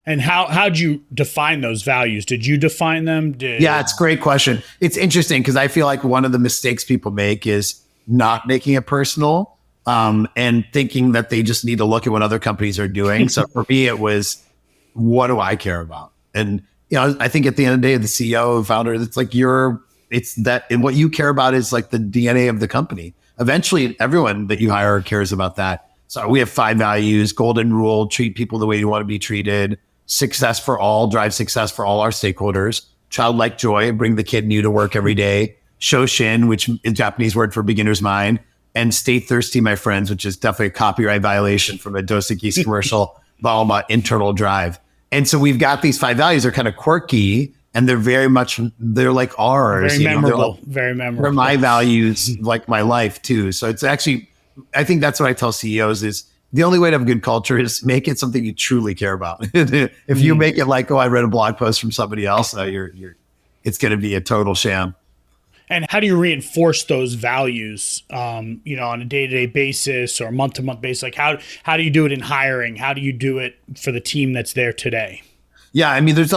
And how'd you define those values? Did you define them? Yeah, it's a great question. It's interesting because I feel like one of the mistakes people make is not making it personal, and thinking that they just need to look at what other companies are doing. So for me, it was, what do I care about? And I think at the end of the day, the CEO, founder, it's that, and what you care about is like the DNA of the company. Eventually, everyone that you hire cares about that. So we have 5 values: golden rule, treat people the way you want to be treated; success for all, drive success for all our stakeholders; childlike joy, bring the kid new to work every day; shoshin, which is a Japanese word for beginner's mind; and stay thirsty, my friends, which is definitely a copyright violation from a Dos Equis commercial, all about internal drive. And so we've got these 5 values. They're kind of quirky, and they're like ours. Very memorable. Like, Very memorable. they're my values, like my life too. So it's actually, I think that's what I tell CEOs is, the only way to have good culture is make it something you truly care about. If you make it like, oh, I read a blog post from somebody else, it's going to be a total sham. And how do you reinforce those values, on a day-to-day basis or month-to-month basis? Like how do you do it in hiring? How do you do it for the team that's there today? Yeah, I mean, there's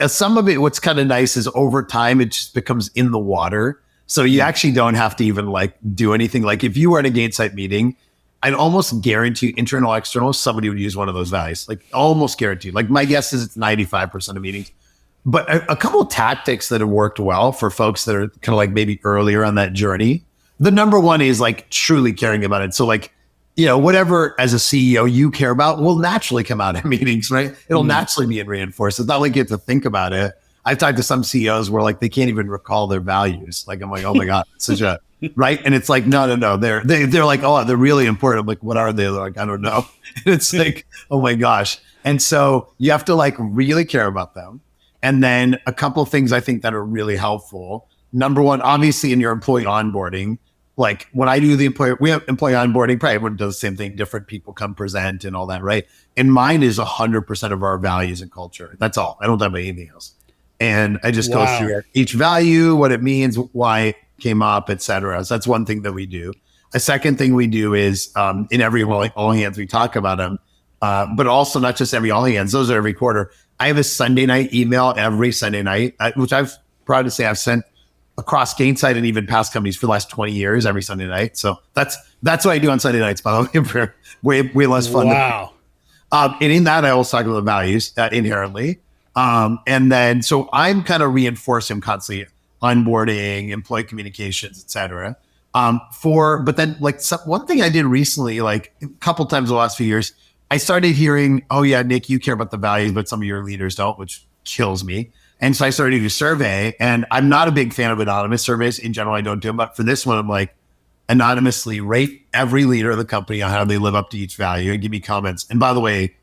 some of it. What's kind of nice is over time, it just becomes in the water. So you actually don't have to even like do anything. Like if you were at a Gainsight meeting, I'd almost guarantee, internal, external, somebody would use one of those values. Like almost guaranteed. Like my guess is it's 95% of meetings. But a couple of tactics that have worked well for folks that are kind of like maybe earlier on that journey. The number one is like truly caring about it. So like, whatever as a CEO you care about will naturally come out in meetings, right? It'll naturally be reinforced. It's not like you have to think about it. I've talked to some CEOs where like they can't even recall their values. Like I'm like, oh my God, such a right. And it's like, no. They're like, oh, they're really important. I'm like, what are they? They're like, I don't know. And it's like, oh my gosh. And so you have to like really care about them. And then a couple of things I think that are really helpful. Number one, obviously in your employee onboarding, like when I do we have employee onboarding, probably everyone does the same thing. Different people come present and all that, right? And mine is 100% of our values and culture. That's all. I don't have anything else. And I just go through each value, what it means, why it came up, et cetera. So that's one thing that we do. A second thing we do is in every all hands, we talk about them, but also not just every all hands, those are every quarter. I have a Sunday night email every Sunday night, which I've proud to say I've sent across Gainsight and even past companies for the last 20 years, every Sunday night. So that's what I do on Sunday nights, by the way, way less fun. Wow. And in that, I also talk about the values inherently. And then, so I'm kind of reinforcing constantly onboarding, employee communications, et cetera. But then one thing I did recently, like a couple times the last few years, I started hearing, oh yeah, Nick, you care about the values, but some of your leaders don't, which kills me. And so I started to do a survey, and I'm not a big fan of anonymous surveys. In general, I don't do them. But for this one, I'm like, anonymously rate every leader of the company on how they live up to each value and give me comments. And by the way,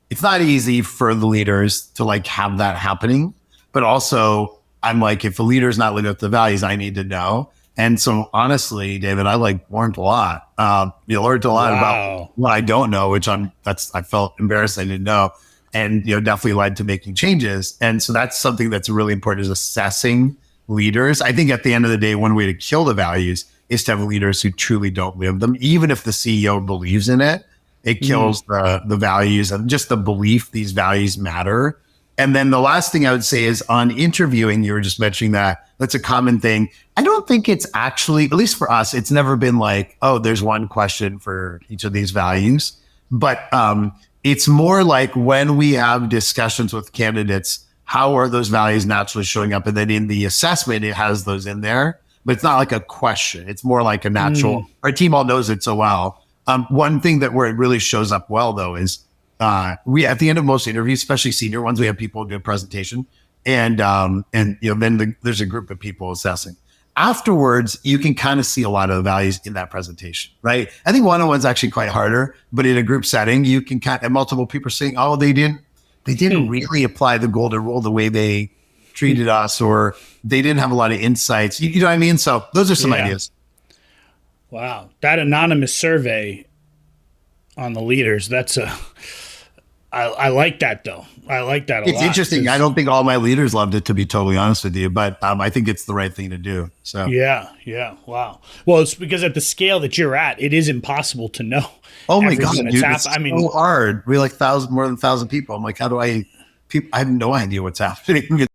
it's not easy for the leaders to like have that happening. But also, I'm like, if the leader's not living up to the values, I need to know. And so honestly, David, I learned a lot. Learned a lot about what I don't know, which I felt embarrassed I didn't know, and definitely led to making changes. And so that's something that's really important, is assessing leaders. I think at the end of the day, one way to kill the values is to have leaders who truly don't live them. Even if the CEO believes in it, it kills the values and just the belief these values matter. And then the last thing I would say is on interviewing, you were just mentioning that's a common thing. I don't think it's actually, at least for us, it's never been like, oh, there's one question for each of these values. But it's more like when we have discussions with candidates, how are those values naturally showing up? And then in the assessment, it has those in there, but it's not like a question. It's more like a natural, our team all knows it so well. One thing where it really shows up well though is we, at the end of most interviews, especially senior ones, we have people do a presentation, and then there's a group of people assessing. Afterwards, you can kind of see a lot of the values in that presentation, right? I think one-on-one's actually quite harder, but in a group setting, you can kind of, multiple people saying, oh, they didn't really apply the golden rule the way they treated us, or they didn't have a lot of insights. You know what I mean? So those are some ideas. Wow. That anonymous survey on the leaders, I like that though. I like that a It's lot. interesting. I don't think all my leaders loved it, to be totally honest with you, but I think it's the right thing to do. So, Yeah, yeah, wow. Well, it's because at the scale that you're at, it is impossible to know oh my god, everything that's dude, it's happening. I so mean, hard. We're like more than 1,000 people. I'm like, how do I? I have no idea what's happening.